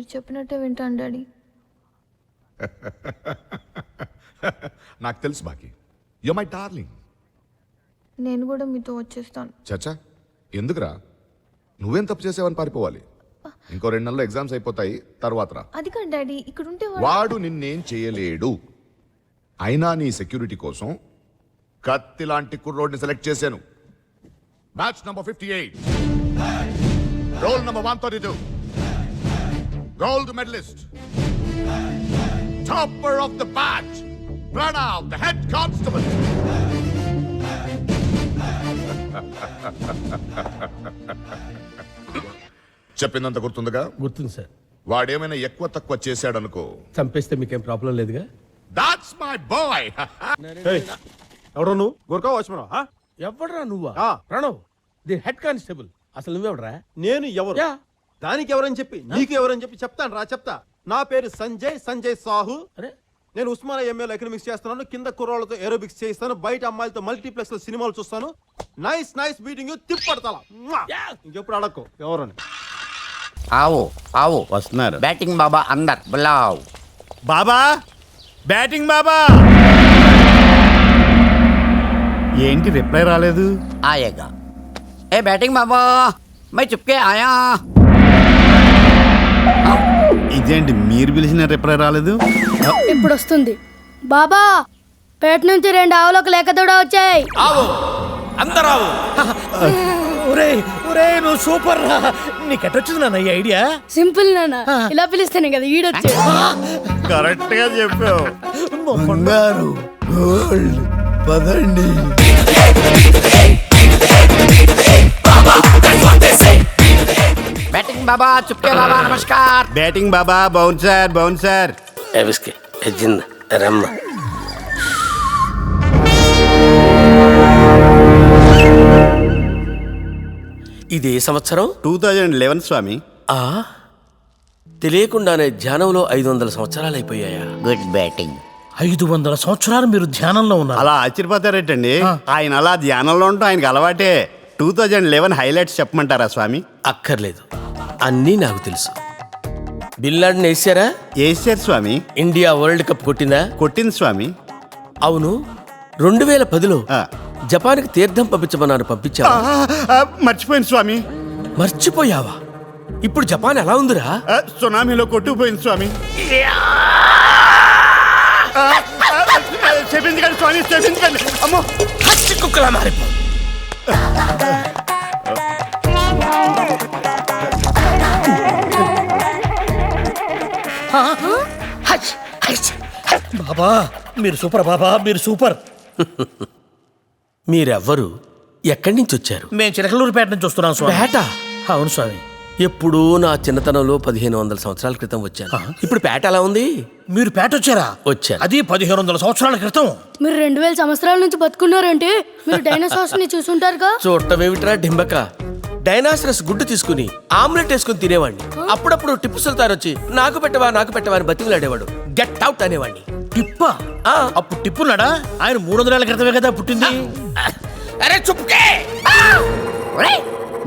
మీరు చెప్పినట్టే వింటాను డాడీ. నాకు తెలుసు బాకీ, యు మై డార్లింగ్. నేను కూడా మీతో వచ్చేస్తాను. చచ్చా, ఎందుకురా? నువ్వేం తప్పు చేసావని పారిపోవాలి? ఇంకో 2 నెలల్లో ఎగ్జామ్స్ అయిపోతాయి, తర్వాత రా. అది కాదు డాడీ, ఇక్కడ ఉంటే వాడు నిన్నేం చేయలేడు. అయినా నీ సెక్యూరిటీ కోసం కత్తి లాంటి కుర్రోడ్ని సెలెక్ట్ చేశాను. Batch number 58, roll number 132, gold medalist, topper of the batch, Pranav the head constable. చెప్పిందంత గుర్తుందిగా? గుర్తుంది సార్. వాడేమైనా ఎక్కువ తక్కువ చేశాడనుకో, చంపేస్తే మీకేం ప్రాబ్లం లేదుగా? That's my boy. ఎవరు నువ్వు? గుర్కా వాచ్మన్? ఎవడరా నువ్వా? Pranav the head constable. అసలు నువ్వెవడరా? నేను ఎవరు? దానికి ఎవరని చెప్పి నీకు ఎవరని చెప్పి చెప్తాను రా, చెప్తా. నా పేరు సంజయ్ సాహు. అరే, నేను ఉస్మానియా ఎంఏలో ఎకనామిక్స్ చేస్తున్నాను. కింద కుర్రాళ్ళతో ఏరోబిక్స్ చేయిస్తాను, బయట అమ్మాయిలతో మల్టీప్లెక్స్ లో సినిమాలు చూస్తాను. Nice meeting. తిప్పడతా ఇంకెప్పుడు అడక్కు ఎవరని. आओ వస్తున్నారు. బ్యాటింగ్ బాబా అందర్ బులావ్. బాబా బ్యాటింగ్ బాబా. ఏంటి రిప్లై రాలేదు? आएगा ए बैटिंग बाबा मैं चुपके आया. ఇదేంటి మీరు పిలిచిన రిప్లై రాలేదు? ఇప్పుడు వస్తుంది. బాబా పేట నుంచి 2 ఆవులకు లేక దూడ వచ్చాయి. అందరావు. నువ్వు సూపర్ రా. నీకెట్టొచ్చింది నాన్న ఈ ఐడియా? సింపుల్ నాన్న, ఇలా పిలిస్తేనే కదా ఈడొచ్చాడు. కరెక్ట్ గా చెప్పావు. బంగారు గోల్డ్ పదండి. बैटिंग बाबा चुपके बाबा नमस्कार. బ్యాటింగ్ బాబా బౌన్సర్. విస్కీ జిన్ రమ్మ. ఇది ఏ సంవత్సరం? 2011 స్వామి. తెలియకుండానే ధ్యానంలో 500 సంవత్సరాలు అయిపోయాయా? Good batting. 500 సంవత్సరాలు మీరు ధ్యానంలో ఉన్నారు. అలా ఆశ్చర్యపోతారేటండి? ఆయన అలా ధ్యానంలో ఉంటాం ఆయనకి అలవాటే. 2011 హైలైట్స్ చెప్పమంటారా స్వామి? అక్కర్లేదు, అన్నీ నాకు తెలుసు. బిన్ లాడెన్ వేసారా? వేసారు స్వామి. ఇండియా వరల్డ్ కప్ కొట్టిందా? కొట్టింది స్వామి. అవును, 2010లో ఆ. జపాన్కి తీర్థం పంపించమన్నారు, పంపించా? మర్చిపోయింది స్వామి. మర్చిపోయావా? ఇప్పుడు జపాన్ ఎలా ఉందిరా? సునామీలో కొట్టుకుపోయింది స్వామి. క్షమించకండి స్వామి, క్షమించకండి. అమ్మో, హచ్చి కుక్కలా మారిపో. బాబా మీరు సూపర్. బాబా మీరు సూపర్. మీరెవ్వరు? ఎక్కడి నుంచి వచ్చారు? మేము చిలకలూరుపేట నుంచి వస్తున్నాం స్వామి. పేట? అవును స్వామి. ఎప్పుడు నా చిన్నతనంలో 1500 సంవత్సరాల క్రితం వచ్చాను. ఇప్పుడు పేట ఎలా ఉంది? మీరు పేట వచ్చారా? వచ్చాను. అది 1500 సంవత్సరాల క్రితం. మీరు 2000 సంవత్సరాల నుంచి బతుకున్నారంటే మీరు డైనోసార్స్ ని చూసుంటారుగా. చూడటమేమిట్రా డింబక, డైనాసరస్ గుడ్డు తీసుకుని ఆమ్లెట్ వేసుకుని తినేవాడిని. అప్పుడప్పుడు టిప్పు సుల్తాన్ వచ్చి నాకు పెట్టవా అని బతికిలాడేవాడు. గెట్ అవుట్ అనేవాడిని. టిప్పా? అప్పుడు టిప్పున్నాడా? ఆయన 300 ఏళ్ల క్రితమే కదా పుట్టింది. అరే చుప్కే.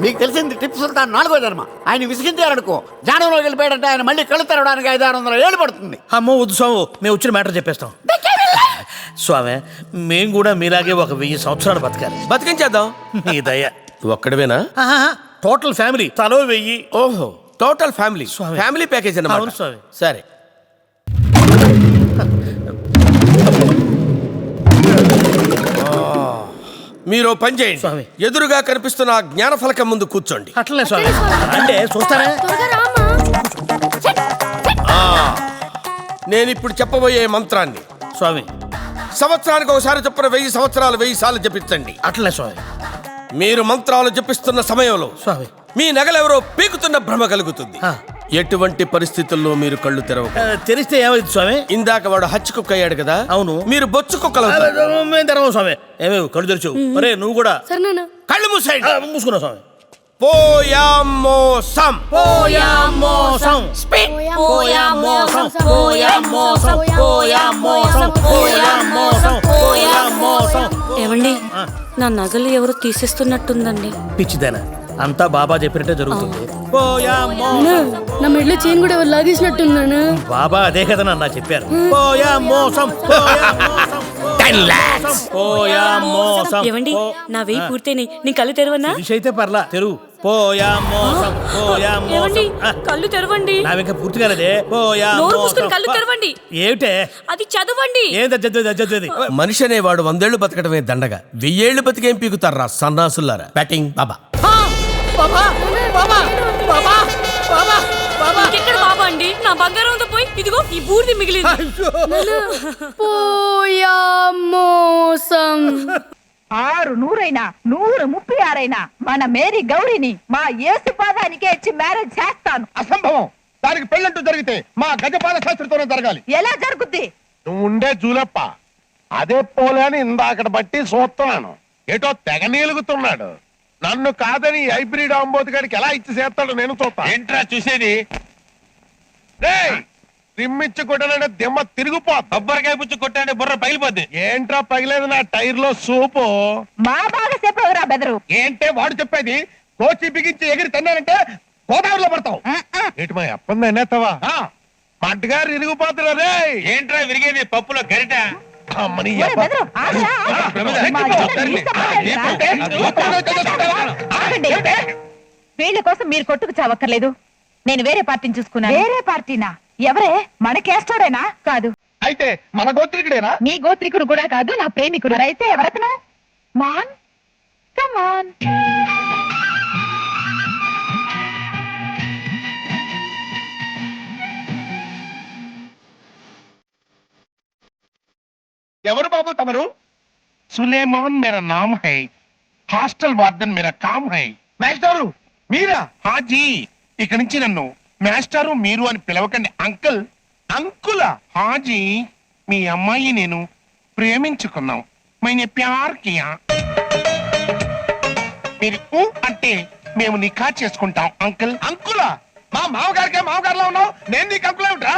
మీకు తెలిసింది టిప్పు సుల్తాన్ 4వ జన్మ. ఆయన విసిగించారనుకో, ధ్యానంలో వెళ్ళిపోయాడంటే ఆయన మళ్ళీ కళ్ళు తెరవడానికి 500-600 ఏళ్ళు పడుతుంది. అమ్మో వద్దు స్వామి, మేము వచ్చిన మ్యాటర్ చెప్పేస్తాం. స్వామి మేము కూడా మీలాగే ఒక 1000 సంవత్సరాలు బతకాలి. బతికించేద్దాం. మీ దయ. ఒక్కడవేనా? టోటల్ ఫ్యామిలీ తలో 1000. ఓహో, టోటల్ ఫ్యామిలీ. ఫ్యామిలీ ప్యాకేజ్ అవును అన్నమాట. స్వామి. సరే, మీరు పని చేయండి. స్వామి. ఎదురుగా కనిపిస్తున్న ఆ జ్ఞాన ఫలకం ముందు కూర్చోండి. అట్లనే స్వామి. అంటే చూస్తారా? త్వరగా రామా. నేను ఇప్పుడు చెప్పబోయే మంత్రాన్ని స్వామి సంవత్సరానికి ఒకసారి చొప్పున 1000 సంవత్సరాలు 1000 సార్లు జపించండి. అట్లనే స్వామి. మీరు మంత్రాలు జపిస్తున్న సమయంలో స్వామి మీ నగలెవరో పీకుతున్న భ్రమ కలుగుతుంది. ఎటువంటి పరిస్థితుల్లో మీరు కళ్ళు తెరవకూడదు. తెరిస్తే ఏమైంది స్వామి? ఇందాక వాడు హచ్చి కుక్క అయ్యాడు కదా. అవును. మీరు బొచ్చు కుక్కలు. మేము తెరవం స్వామి. ఏమేమి కళ్ళు తెరిచు. ఒరే నువ్వు కూడా సరే నాన్న. కళ్ళు మూసేయండి. మూసుకున్నావు స్వామి. పోయామోసం. పోయామోసం. పోయామోసం. పోయామోసం. పోయామోసం. పోయామోసం. ఏమండి, నా నగలు ఎవరు తీసేస్తున్నట్టుందండి. పిచ్చిదానా, అంతా బాబా చెప్పినట్టే జరుగుతుంది పోయామ్మో. నాన్న, నా మెడలో చైన్ కూడా ఎవరు లాగేసినట్టుంది నాన్న. బాబా అదే కదా నాన్న చెప్పారు పోయా మోసం పోయా మోసం, 10 lakhs. పోయా మోసం. ఏవండి నా వెయ్యి పూర్తయినాయి నీ కళ్ళు తెరవన్నా? విష్ అయితే పర్లా తెరువు. పోయా మోసం పోయా ఏవండి మోసం. కళ్ళు తెరవండి. నావింకా పూర్తి కాలేదే. పోయా నోరు మోసం. మూసుకుని కళ్ళు తెరవండి. ఏమిటే అది చదవండి. ఏంది చదివేది మనిషి అనేవాడు 100 ఏళ్ళు బతకడమే దండగా 1000 ఏళ్ళు బతికేం పీకుతారా సన్నాసులారా. బ్యాటింగ్ బాబా. ఇంకెక్కడ బాబా అండి? నా బంగారంతో పోయి ఇదిగో ఈ బూడిది మిగిలింది. పోయా మోసం. 6 100 136 మన మేరీ గౌరిని మా యేసు పాదానికే ఇచ్చి మ్యారేజ్ చేస్తాను. అసంభవం. దానికి పెళ్ళంటూ జరిగితే మా గజపాల శాస్త్రితోనే జరగాలి. ఎలా జరుగుద్ది? నువ్వు ఉండే జూలప్ప అదే పోలేని ఇందాకట బట్టి చూస్తున్నాను. ఏటో తెగ నీలుగుతున్నాడు. నన్ను కాదని హైబ్రిడ్ అంబోతుగాడికి ఎలా ఇచ్చి చేస్తాడు నేను చూస్తా. ఏంట్రా చూసేది? రిమ్మిచ్చి కొట్టానంటే దిమ్మ తిరిగిపో. కొబ్బరికాయ పుచ్చి కొట్టానంటే బుర్ర పగిలిపోద్ది. ఏంట్రా పగిలేదు? నా టైర్ లో సూపు. మా బాగా చెప్పవరా బెదరు. ఏంటే వాడు చెప్పేది? కోచి బిగించి ఎగిరి తన్నానంటే గోదావరిలో పడతావు. ఏంటి మా అప్పంది అనేస్తావా? మడ్డగారు ఇరిగిపోతున్నా రే. ఏంట్రా విరిగేది? పప్పులో గరిట. అమ్మని ఒరే బెదరు, ఆగరా, ఆగ. మా ఇద్దరిని ఆగండి. వీళ్ళ కోసం మీరు కొట్టుకు చావక్కర్లేదు. నేను వేరే పార్టీని చూసుకున్నాను. వేరే పార్టీనా? ఎవరే? మన కేస్టోడేనా? కాదు. అయితే మన గోత్రికుడేనా? నీ గోత్రికుడు కూడా కాదు, నా ప్రేమికుడు. అయితే ఎవరతను? మాన్ కమాన్. ఎవరు బాబు తమరు? సులేమాన్ మేరా నామ్ హై. హాస్టల్ వార్డెన్ మేరా కామ్ హై. మాస్టారు మీరా? హాజీ. ఇక్కడి నుంచి నన్ను మాస్టారు మీరు అని పిలవకండి అంకుల్. అంకులా? హాజీ. మీ అమ్మాయి నేను ప్రేమించుకున్నాం. మైనే ప్యార్ కియా. మీరు ఊ అంటే మేము నికా చేసుకుంటాం అంకుల్. అంకులా? మా మామగారిలో ఉన్నావు. నేను నీకు అంకుల్ ఏమిట్రా?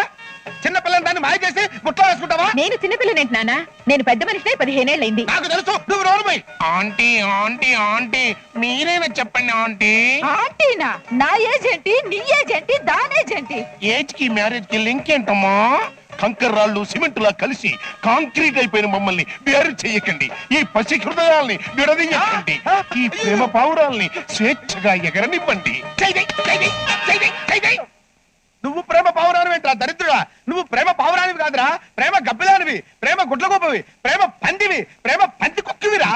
చిన్న పిల్లని దాన్ని మాయ చేసి ముట్లో వేసుకుంటావా? నేను చిన్నపిల్లనేంటి నాన్న? నేను పెద్ద మనిషినే 15 ఏళ్ళైంది. నాకు తెలుసు. నువ్వు రోడ్డుపై. ఆంటీ ఆంటీ ఆంటీ మీరేనా చెప్పండి ఆంటీ. ఆంటీనా? నా ఏజ్ ఏంటి? నీ ఏజ్ ఏంటి? దాని ఏజ్ ఏంటి? ఏజ్ కి మ్యారేజ్ కి లింక్ ఏంటమ్మా? కంకర్ రాళ్ళు సిమెంట్ లా కలిసి కాంక్రీట్ అయిపోయిన మమ్మల్ని వేరు చెయ్యకండి. ఈ పసి హృదయాల్ని విడదీయకండి. ఈ ప్రేమ పావురాల్ని స్వేచ్ఛగా ఎగరనివ్వండి. నువ్వు ప్రేమ పావురానివి ఏంట్రా దరిద్రుడా? నువ్వు ప్రేమ పావురానివి కాదురా, ప్రేమ గబ్బిలానివి, ప్రేమ గుడ్ల గొప్పవి, ప్రేమ పందివి, ప్రేమ పంది కుక్కివిరా.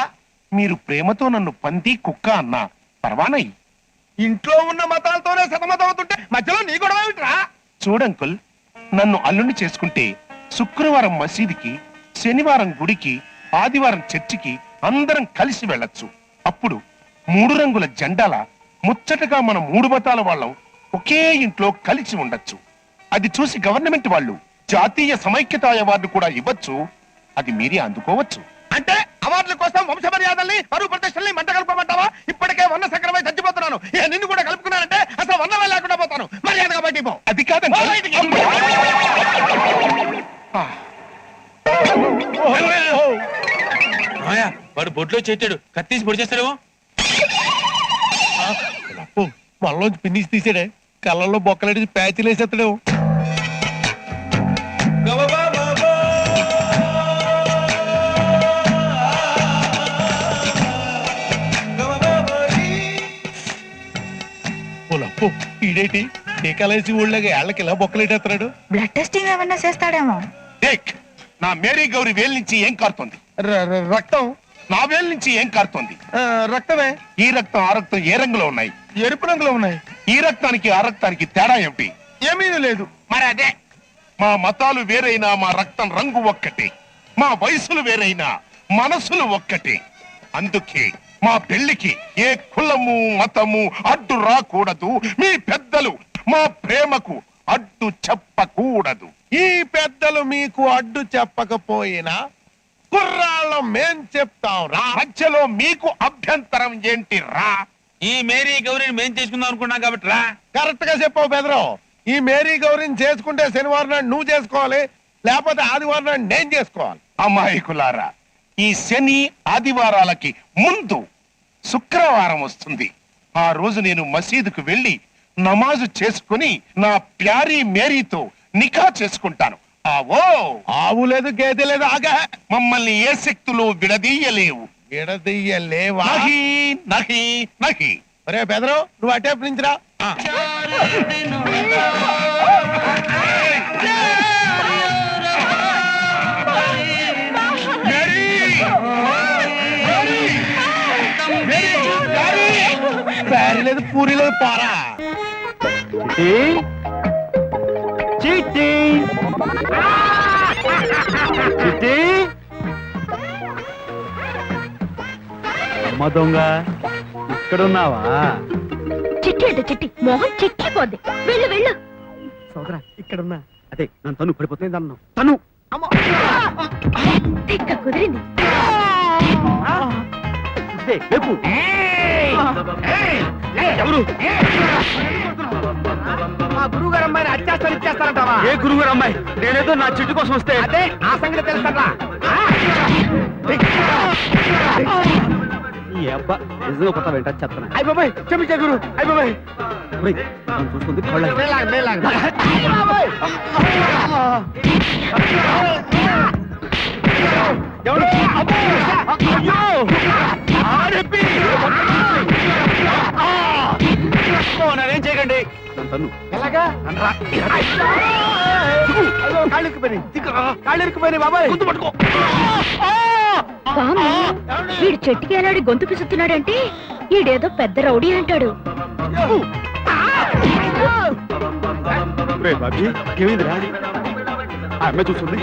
మీరు ప్రేమతో నన్ను పంది కుక్క అన్నా పర్వానయ్యి. ఇంట్లో ఉన్న మతాలతోనే సతమతమవుతుంటే మధ్యలో నీ గొడవ ఏమిట్రా? చూడంకుల్, నన్ను అల్లుని చేసుకుంటే శుక్రవారం మసీదుకి, శనివారం గుడికి, ఆదివారం చర్చికి అందరం కలిసి వెళ్ళొచ్చు. అప్పుడు 3 రంగుల జెండాల ముచ్చటగా మన 3 మతాల వాళ్ళం ఒకే ఇంట్లో కలిసి ఉండొచ్చు. అది చూసి గవర్నమెంట్ వాళ్ళు జాతీయ సమైక్యతా అవార్డు కూడా ఇవ్వచ్చు. అది మీరే అందుకోవచ్చు. అంటే అవార్డుల కోసం వంశ మర్యాదల్ని, పరువు ప్రతిష్టల్ని మంట కలుపుకోమంటావా? ఇప్పటికే వన్న సక్రమై చచ్చిపోతున్నాను. నిన్ను కూడా కలుపుకున్నానంటే అసలు వన్నమే లేకుండా పోతాను. మర్యాదగా బయటికి పో. అది కాదండి. వాడు బొడ్లో చేటాడు, కత్తీసి పొడి చేస్తాడేమో. మనలోంచి పిన్నిసి తీసాడే. కళ్ళల్లో బొక్కలేసి ప్యాచీలు వేసేస్తాడేమో. ఈడేటి టీకాలేసి ఊళ్ళగా ఏళ్ళకి ఇలా బొక్కలేటేస్తున్నాడు. బ్లడ్ టెస్టింగ్ ఏమన్నా చేస్తాడేమో. నా మేరీ గౌరి వేలు నుంచి ఏం కారుతోంది? రక్తం. నా వేలు నుంచి ఏం కారుతోంది? రక్తమే. ఈ రక్తం ఆ రక్తం ఏ రంగులో ఉన్నాయి? ఎరుపు రంగులో ఉన్నాయి. ఈ రక్తానికి ఆ రక్తానికి తేడా ఏమిటి? ఏమీ లేదు. మరి అదే, మా మతాలు వేరైనా మా రక్తం రంగు ఒక్కటే, మా వయసులు వేరైనా మనసులు ఒక్కటే. అందుకే మా పెళ్లికి ఏ కులము మతము అడ్డు రాకూడదు. మీ పెద్దలు మా ప్రేమకు అడ్డు చెప్పకూడదు. ఈ పెద్దలు మీకు అడ్డు చెప్పకపోయినా కుర్రాళ్ళం మేం చెప్తాం రా. మధ్యలో మీకు అభ్యంతరం ఏంటి రా? ఈ మేరీ గౌరిని మేం చేసుకుందాం అనుకున్నాం కాబట్టి రా. కరెక్ట్ గా చెప్పావు బెదరు. ఈ మేరీ గౌరిని చేసుకుంటే శనివారం నాడు నువ్వు చేసుకోవాలి, లేకపోతే ఆదివారం నాడు నేను చేసుకోవాలి. అమాయకులారా, ఈ శని ఆదివారాలకి ముందు శుక్రవారం వస్తుంది. ఆ రోజు నేను మసీదుకు వెళ్ళి నమాజు చేసుకుని నా ప్యారీ మేరీతో నికా చేసుకుంటాను. ఆవో ఆవు లేదు గేదె లేదు ఆగా మమ్మల్ని ఏ శక్తులు విడదీయలేవు. విడదీయలేవా? నహి నహి నహి. అరే బెదరు నువ్వు అటేపు నుంచి రా. ప్యారీ లేదు పూరి లేదు పారా. అమ్మ దొంగ ఇక్కడున్నావా? చిట్టి అంటే చిట్టి మోహన్ చిక్కిపోద్ది. వెళ్ళు వెళ్ళు. సోదరా ఇక్కడున్నా. అదే నన్ను తను పడిపోతుంది అన్నావు. తను తిక్క కుదిరింది. ఎవరు? మా గురువు గారు అమ్మాయిని అత్యాచారం ఇచ్చేస్తారంటావా? ఏ గురువు గారు అమ్మాయి? నేనేదో నా చెట్టు కోసం వస్తే అదే ఆ సంగతి తెలుసా? ఈ అబ్బా నిజంగా కొత్త వెంట చెప్తాను. అయ్య బాబాయ్ క్షమించే గురు. అయ్య బాబాయ్ చూస్తుంది నాకేం చేయకండి. ఎలాగా కాళ్ళిరికిపోయినాయి బాబాయ్. గుర్తు పట్టుకో. స్వామి వీడు చెట్టుకి ఎలాడి గొంతు పిసుతున్నాడంటే ఈడేదో పెద్ద రౌడీ అంటాడు. బాబీ ఏమైందిరా? ఆ అమ్మాయి చూస్తుంది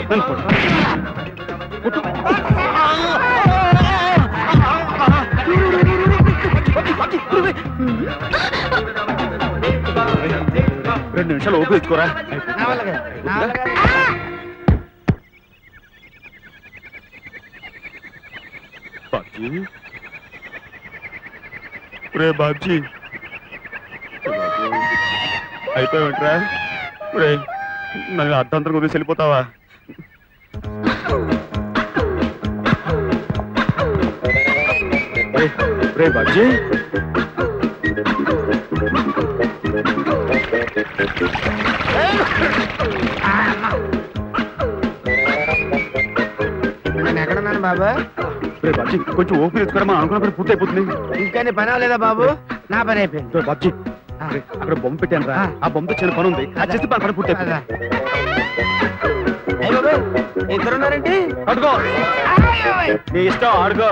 రెండు నిమిషాలు ఓపిక తెచ్చుకోరా. రే బాబ్జీ అయిపోయావుంట్రా. రే నన్ను అర్ధంతరం వదిలేసి వెళ్ళిపోతావా? రే బాబ్జీ నేను ఎక్కడున్నాను బాబు? రే బాబ్జీ కొంచెం ఓపిక తెచ్చుకోరా. మనం అనుకున్న పని పూర్తి అయిపోతుంది. ఇంకా నీ పని అవ్వలేదా బాబు? నా పని అయిపోయింది. బాబ్జీ అక్కడ బొమ్మ పెట్టాను రా. ఆ బొమ్మతో చిన్న పని ఉంది. అది చేస్తే పని పూర్తి అయిపోయింది. ఇద్దరున్నారేంటి? అడుగో నీ ఇష్టం అడుగో.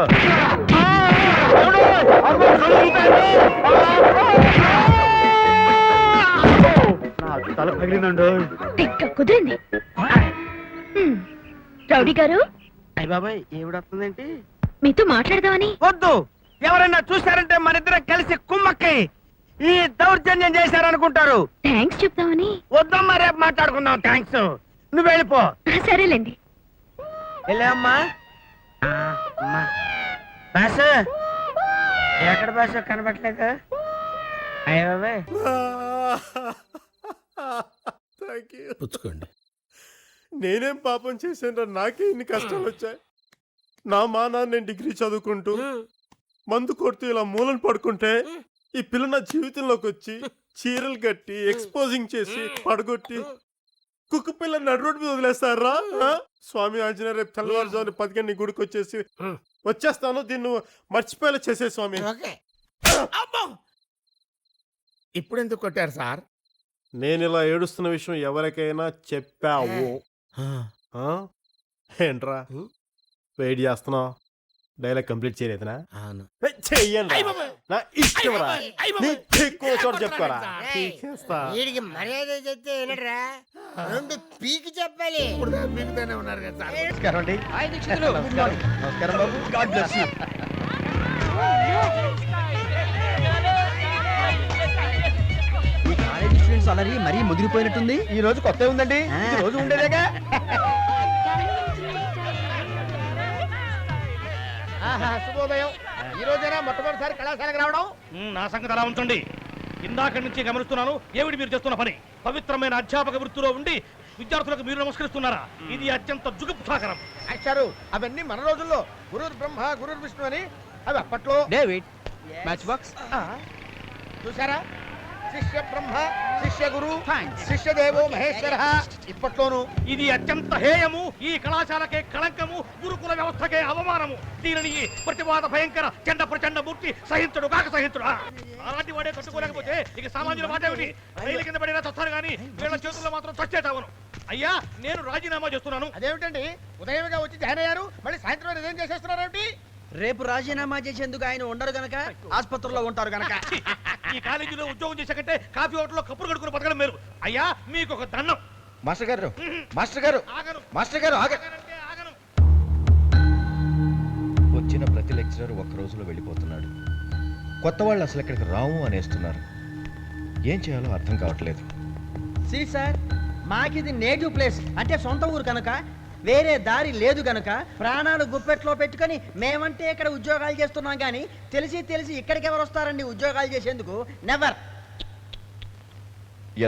తల పగిలిందండి. తిక్క కుదిరింది. రౌడీ గారు అయ్య బాబాయ్ ఏమిడొస్తుందేంటి? మీతో మాట్లాడదామని. వద్దు. ఎవరైనా చూశారంటే మనిద్దరం కలిసి కుమ్మక్కై ఈ దౌర్జన్యం చేశారనుకుంటారు. థ్యాంక్స్ చెప్దామని. వద్దమ్మా రేపు మాట్లాడుకుందాం. థ్యాంక్స్. నువ్వు వెళ్ళిపో. సరేలేండి. వెళ్ళమ్మా. బాసు ఎక్కడ బాసు కనబట్టలేదు? అయ్య బాబాయ్ పుచ్చుకోండి. నేనేం పాపం చేశాను? నాకే ఇన్ని కష్టాలు వచ్చాయి. నా మానాన్ని నేను డిగ్రీ చదువుకుంటూ మందు కొడుతూ ఇలా మూలను పడుకుంటే ఈ పిల్ల నా జీవితంలోకి వచ్చి చీరలు కట్టి ఎక్స్పోజింగ్ చేసి పడగొట్టి కుక్క పిల్ల నడు రోడ్డు మీద వదిలేస్తారా? స్వామి ఆంజనేయ రేపు తెల్లవారుజామున 10 గంటల గుడికి వచ్చేసి వచ్చేస్తాను. దీన్ని మర్చిపోయేలా చేసే స్వామి. ఇప్పుడు ఎందుకు కొట్టారు సార్? నేను ఇలా ఏడుస్తున్న విషయం ఎవరికైనా చెప్పావు? ఏంట్రా వెయిట్ చేస్తున్నావు? డైలాగ్ కంప్లీట్ చేయలేదునా? చెయ్యండి. నా ఇష్టం రా. ఎక్కువ చోట చెప్పుకోరా. వీడికి మర్యాద చెప్తే ఏనట్రా? రెండు పీకి చెప్పాలి. పీకుతానే ఉన్నారు కదా సార్. నమస్కారం అండి. నమస్కారం బాబు. God bless you. College students అలరి మరీ ముదిరిపోయినట్టుంది. ఈ రోజు కొత్త ఉందండి. ఈ రోజు ఉండేదేగా. శుభోదయం. ఈ రోజైనా మొట్టమొదటిసారి కళాశాలకు రావడం. నా సంగతి అలా ఉంచండి. ఇందాక నుంచి గమనిస్తున్నాను. ఏమిటి మీరు చేస్తున్న పని? పవిత్రమైన అధ్యాపక వృత్తిలో ఉండి విద్యార్థులకు మీరు నమస్కరిస్తున్నారా? ఇది అత్యంత జుగుప్సాకరం. అయ్యారు అవన్నీ మన రోజుల్లో గురు బ్రహ్మ గురు విష్ణు అని. అవి అప్పట్లో. David match box. చూసారా, శిష్య బ్రహ్మ శిష్య గురు శిష్య దేవో మహేశ్వర. ఇప్పట్లోను ఇది అత్యంత హేయము, ఈ కళాశాలకే కళంకము, గురుకుల వ్యవస్థకే అవమానము. దీనిని ఈ ప్రతివాద భయంకర చండ ప్రచండ మూర్తి సహించడు కాక సహించడు. అలాంటి వాడే తట్టుకోలేకపోతే ఇక సామాన్యుల మాట ఏమిటి? రైలు కింద పడినా చస్తాను కానీ వీళ్ళ చేతుల్లో మాత్రం చచ్చేటావును. అయ్యా, నేను రాజీనామా చేస్తున్నాను. అదేమిటండి, ఉదయంగా వచ్చి జాయిన్ అయ్యారు, మళ్ళీ సాయంత్రం రిజైన్ చేసేస్తున్నారేమిటి? రేపు రాజీనామా చేసేందుకు ఆయన ఉండరు గనక ఆసుపత్రిలో ఉంటారు గనక. ఈ కాలేజీలో ఉద్యోగం చేసే కంటే కాఫీ హోటల్లో కప్పులు కడుకుని బతకడం మేలు. అయ్యా, మీకు ఒక దండం. మాస్టర్ గారు మాస్టర్ గారు ఆగను. మాస్టర్ గారు ఆగనంటే ఆగను. వచ్చిన ప్రతి లెక్చరర్ ఒక్క రోజులో వెళ్ళిపోతున్నాడు. కొత్త వాళ్ళు అసలు ఇక్కడికి రాము అనేస్తున్నారు. ఏం చేయాలో అర్థం కావట్లేదు. సార్, మాకిది నేటివ్ ప్లేస్ అంటే సొంత ఊరు కనుక వేరే దారి లేదు గనక ప్రాణాలు గుప్పెట్లో పెట్టుకొని మేమంటే ఇక్కడ ఉద్యోగాలు చేస్తున్నాం కానీ తెలిసి తెలిసి ఇక్కడికి ఎవరు వస్తారండి ఉద్యోగాలు చేసేందుకు? నెవర్.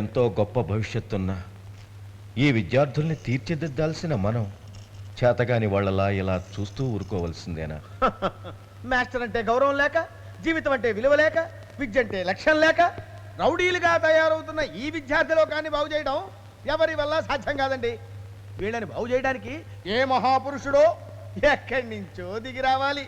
ఎంతో గొప్ప భవిష్యత్తున్న ఈ విద్యార్థుల్ని తీర్చిదిద్దాల్సిన మనం చేతగాని వాళ్ళలా ఇలా చూస్తూ ఊరుకోవలసిందేనా? మాస్టర్ అంటే గౌరవం లేక, జీవితం అంటే విలువ లేక, విద్య అంటే లక్ష్యం లేక రౌడీలుగా తయారవుతున్న ఈ విద్యార్థి లోకాన్ని బాగు చేయడం ఎవరి వల్ల సాధ్యం కాదండి. వీళ్ళని బాగు చేయడానికి ఏ మహాపురుషుడో ఎక్కడి నుంచో దిగి రావాలి.